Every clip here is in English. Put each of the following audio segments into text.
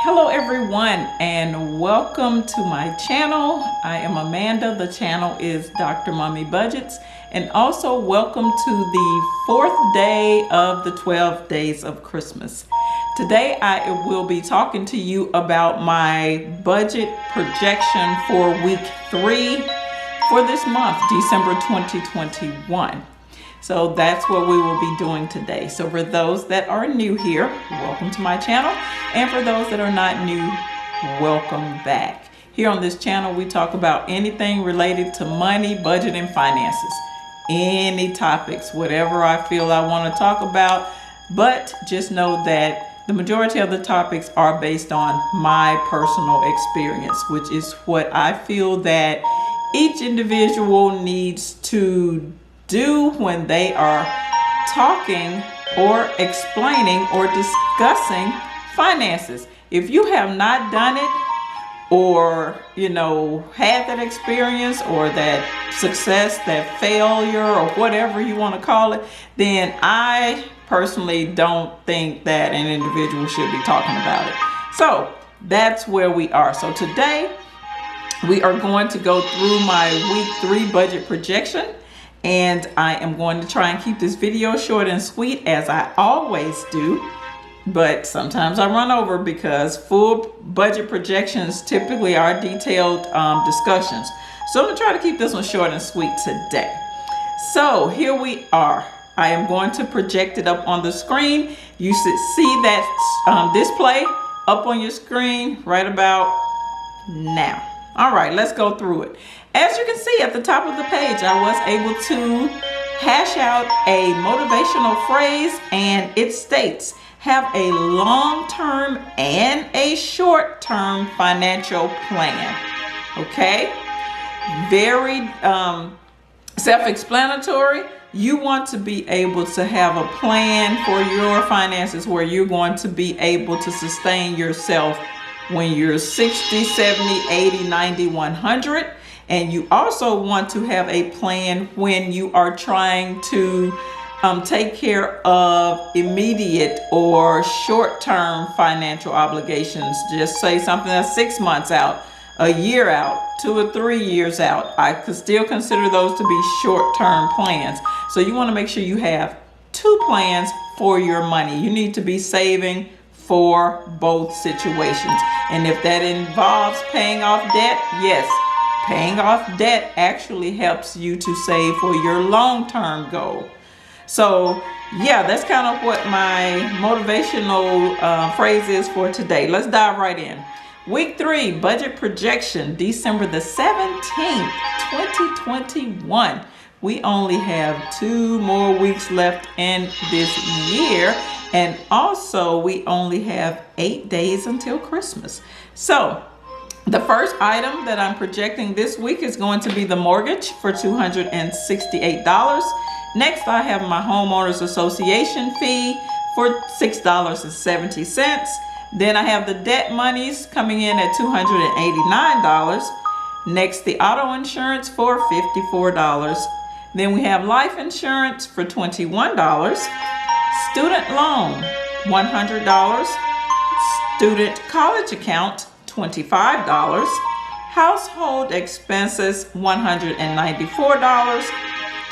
Hello everyone and welcome to my channel. I am Amanda. The channel is Dr. Mommy Budgets, and also welcome to the fourth day of the 12 days of Christmas. Today I will be talking to you about my budget projection for week 3 for this month, December 2021. So that's what we will be doing today. So for those that are new here, welcome to my channel. And for those that are not new, welcome back. Here on this channel, we talk about anything related to money, budget, and finances. Any topics, whatever I feel I want to talk about. But just know that the majority of the topics are based on my personal experience, which is what I feel that each individual needs to do when they are talking or explaining or discussing finances. If you have not done it, or had that experience or that success, that failure, or whatever you want to call it, then I personally don't think that an individual should be talking about it. So that's where we are. So today we are going to go through my week 3 budget projection. And I am going to try and keep this video short and sweet, as I always do. But sometimes I run over because full budget projections typically are detailed discussions. So I'm going to try to keep this one short and sweet today. So here we are. I am going to project it up on the screen. You should see that display up on your screen right about now. All right, let's go through it. As you can see at the top of the page, I was able to hash out a motivational phrase, and it states, have a long-term and a short-term financial plan. Okay? Very self-explanatory. You want to be able to have a plan for your finances where you're going to be able to sustain yourself when you're 60, 70, 80, 90, 100. And you also want to have a plan when you are trying to take care of immediate or short-term financial obligations. Just say something that's 6 months out, a year out, 2 or 3 years out. I could still consider those to be short-term plans. So you want to make sure you have 2 plans for your money. You need to be saving for both situations. And if that involves paying off debt, yes, paying off debt actually helps you to save for your long-term goal. So yeah, that's kind of what my motivational phrase is for today. Let's dive right in. Week 3 budget projection, December the 17th, 2021. We only have 2 more weeks left in this year. And also we only have 8 days until Christmas. So the first item that I'm projecting this week is going to be the mortgage for $268. Next, I have my homeowners association fee for $6.70. Then I have the debt monies coming in at $289. Next, the auto insurance for $54. Then we have life insurance for $21. Student loan, $100. Student college account, $25. Household expenses, $194.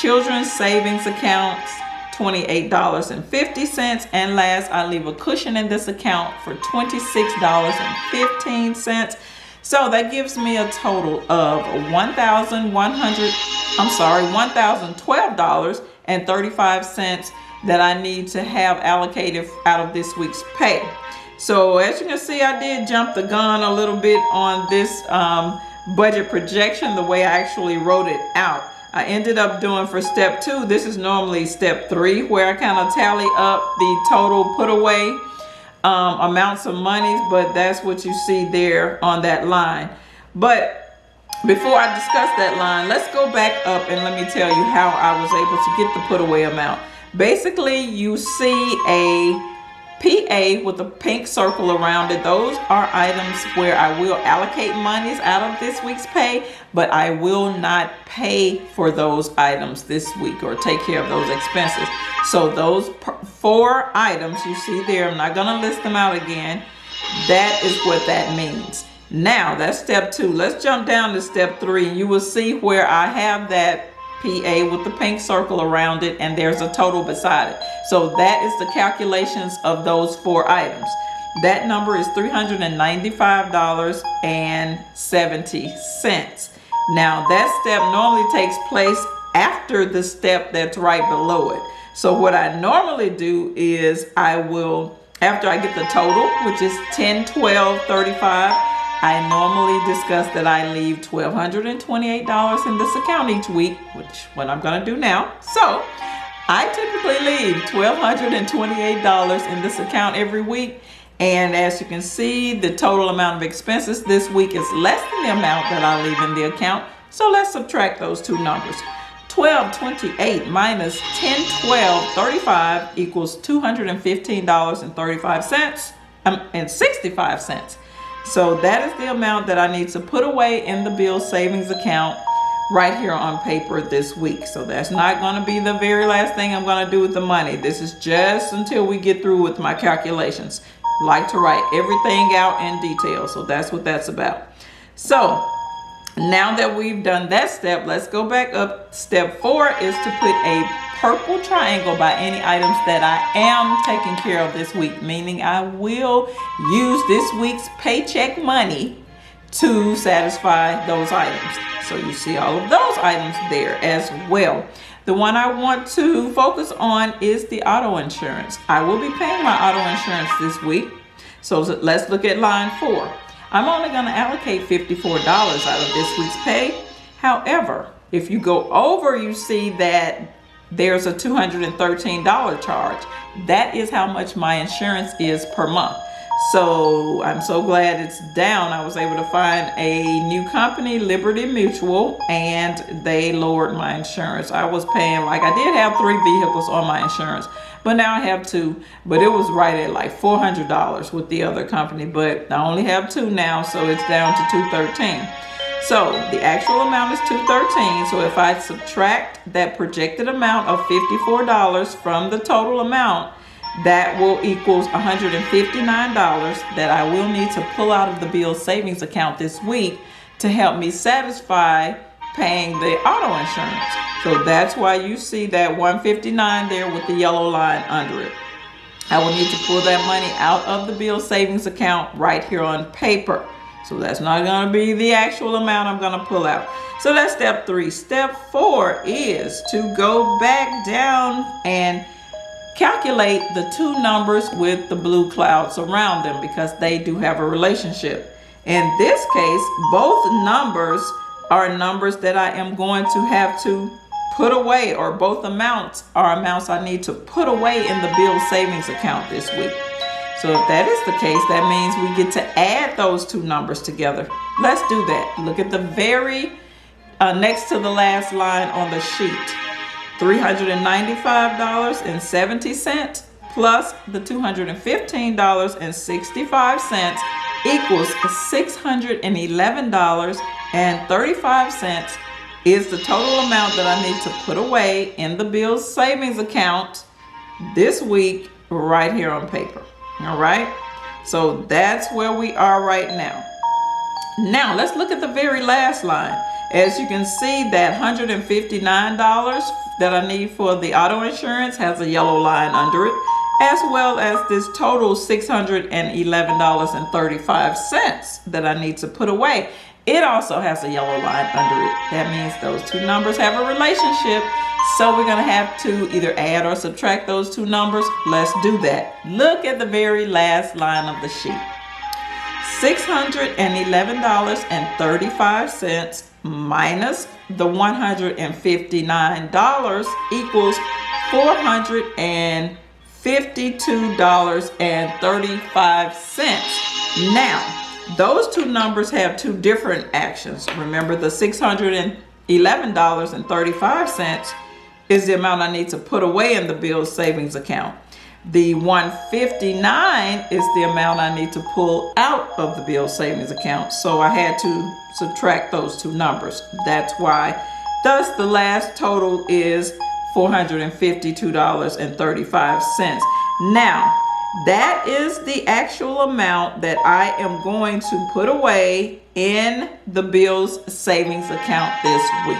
Children's savings accounts, $28.50. And last, I leave a cushion in this account for $26.15. So that gives me a total of $1,012.35 that I need to have allocated out of this week's pay. So as you can see, I did jump the gun a little bit on this budget projection, the way I actually wrote it out. I ended up doing for step 2, this is normally step 3, where I kind of tally up the total put away amounts of monies, but that's what you see there on that line. But before I discuss that line, let's go back up and let me tell you how I was able to get the put away amount. Basically, you see a PA with a pink circle around it. Those are items where I will allocate monies out of this week's pay, but I will not pay for those items this week or take care of those expenses. So those 4 items you see there, I'm not going to list them out again. That is what that means. Now, that's step 2. Let's jump down to step 3, and you will see where I have that PA with the pink circle around it, and there's a total beside it. So that is the calculations of those 4 items. That number is $395.70. Now, that step normally takes place after the step that's right below it. So what I normally do is after I get the total, which is 10, 12, 35, I normally discuss that I leave $1,228 in this account each week, which what I'm going to do now. So I typically leave $1,228 in this account every week. And as you can see, the total amount of expenses this week is less than the amount that I leave in the account. So let's subtract those 2 numbers. 1228 minus 101235 equals $215.35 and 65 cents. So that is the amount that I need to put away in the bill savings account right here on paper this week. So that's not going to be the very last thing I'm going to do with the money. This is just until we get through with my calculations. I like to write everything out in detail. So that's what that's about. So now that we've done that step, let's go back up. Step 4 is to put a purple triangle by any items that I am taking care of this week, meaning I will use this week's paycheck money to satisfy those items. So you see all of those items there as well. The one I want to focus on is the auto insurance. I will be paying my auto insurance this week. So let's look at line 4. I'm only going to allocate $54 out of this week's pay. However, if you go over, you see that there's a $213 charge. That is how much my insurance is per month. So I'm so glad it's down. I was able to find a new company, Liberty Mutual, and they lowered my insurance. I was paying, I did have 3 vehicles on my insurance, but now I have 2, but it was right at like $400 with the other company, but I only have 2 now, so it's down to $213. So the actual amount is $213. So if I subtract that projected amount of $54 from the total amount, that will equals $159 that I will need to pull out of the bill savings account this week to help me satisfy paying the auto insurance. So that's why you see that $159 there with the yellow line under it. I will need to pull that money out of the bill savings account right here on paper. So that's not going to be the actual amount I'm going to pull out. So that's step 3. Step 4 is to go back down and calculate the 2 numbers with the blue clouds around them because they do have a relationship. In this case, both numbers are numbers that I am going to have to put away, or both amounts are amounts I need to put away in the bill savings account this week. So if that is the case, that means we get to add those 2 numbers together. Let's do that. Look at the very next to the last line on the sheet. $395.70 plus the $215.65 equals $611.35 is the total amount that I need to put away in the bill savings account this week right here on paper. All right, so that's where we are right now. Now let's look at the very last line. As you can see, that $159 that I need for the auto insurance has a yellow line under it, as well as this total $611.35 that I need to put away. It also has a yellow line under it. That means those 2 numbers have a relationship. So we're going to have to either add or subtract those 2 numbers. Let's do that. Look at the very last line of the sheet. $611.35 minus the $159 equals $452.35. Now, those 2 numbers have 2 different actions. Remember, the $611.35 is the amount I need to put away in the bill savings account. The $159 is the amount I need to pull out of the bill savings account. So I had to subtract those 2 numbers. That's why. Thus, the last total is $452.35. Now, That is the actual amount that I am going to put away in the Bills savings account this week.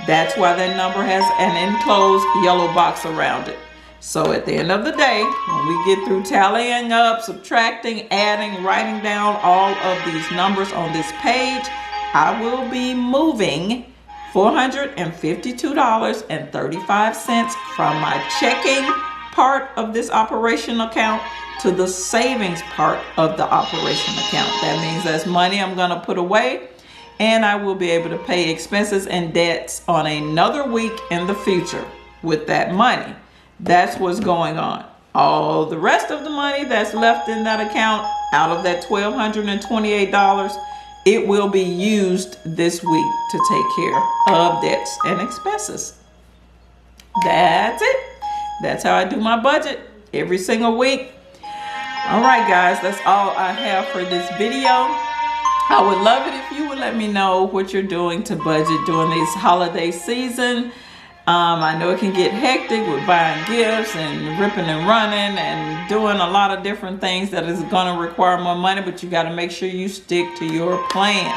That's why that number has an enclosed yellow box around it. So at the end of the day, when we get through tallying up, subtracting, adding, writing down all of these numbers on this page, I will be moving $452.35 from my checking part of this operation account to the savings part of the operation account. That means that's money I'm going to put away, and I will be able to pay expenses and debts on another week in the future with that money. That's what's going on. All the rest of the money that's left in that account, out of that $1,228, it will be used this week to take care of debts and expenses. That's it. That's how I do my budget every single week. All right, guys, that's all I have for this video. I would love it if you would let me know what you're doing to budget during this holiday season. I know it can get hectic with buying gifts and ripping and running and doing a lot of different things that is going to require more money, but you got to make sure you stick to your plan.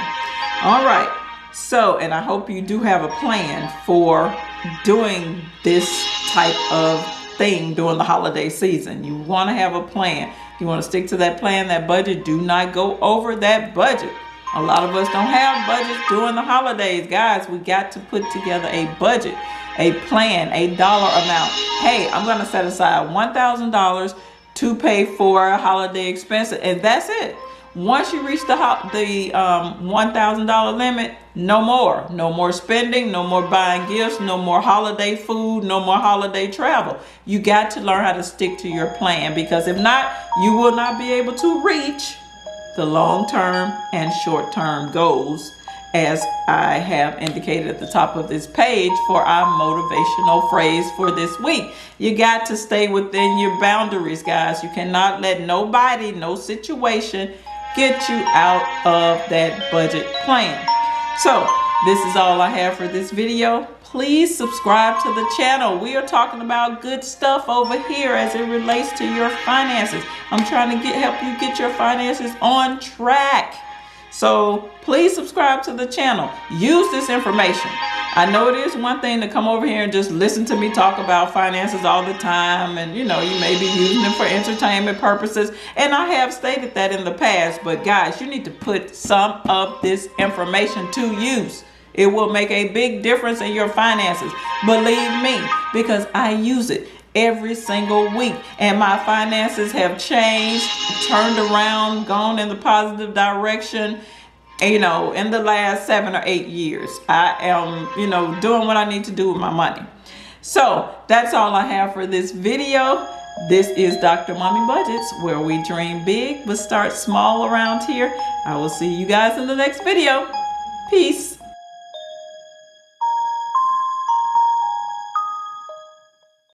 All right. So, and I hope you do have a plan for doing this type of thing during the holiday season. You want to have a plan. You want to stick to that plan, that budget. Do not go over that budget. A lot of us don't have budgets during the holidays. Guys, we got to put together a budget, a plan, a dollar amount. Hey, I'm going to set aside $1,000 to pay for a holiday expense, and that's it. Once you reach the $1,000 limit, no more spending, no more buying gifts, no more holiday food, no more holiday travel. You got to learn how to stick to your plan, because if not, you will not be able to reach the long-term and short-term goals, as I have indicated at the top of this page for our motivational phrase for this week. You got to stay within your boundaries, guys. You cannot let nobody, no situation get you out of that budget plan. So this is all I have for this video. Please subscribe to the channel. We are talking about good stuff over here as it relates to your finances. I'm trying to help you get your finances on track. So please subscribe to the channel. Use this information. I know it is one thing to come over here and just listen to me talk about finances all the time, and you may be using them for entertainment purposes, and I have stated that in the past, but guys, you need to put some of this information to use. It will make a big difference in your finances. Believe me, because I use it every single week, and my finances have changed, turned around, gone in the positive direction, in the last 7 or 8 years. I am, doing what I need to do with my money. So that's all I have for this video. This is Dr. Mommy Budgets, where we dream big but start small around here. I will see you guys in the next video. Peace.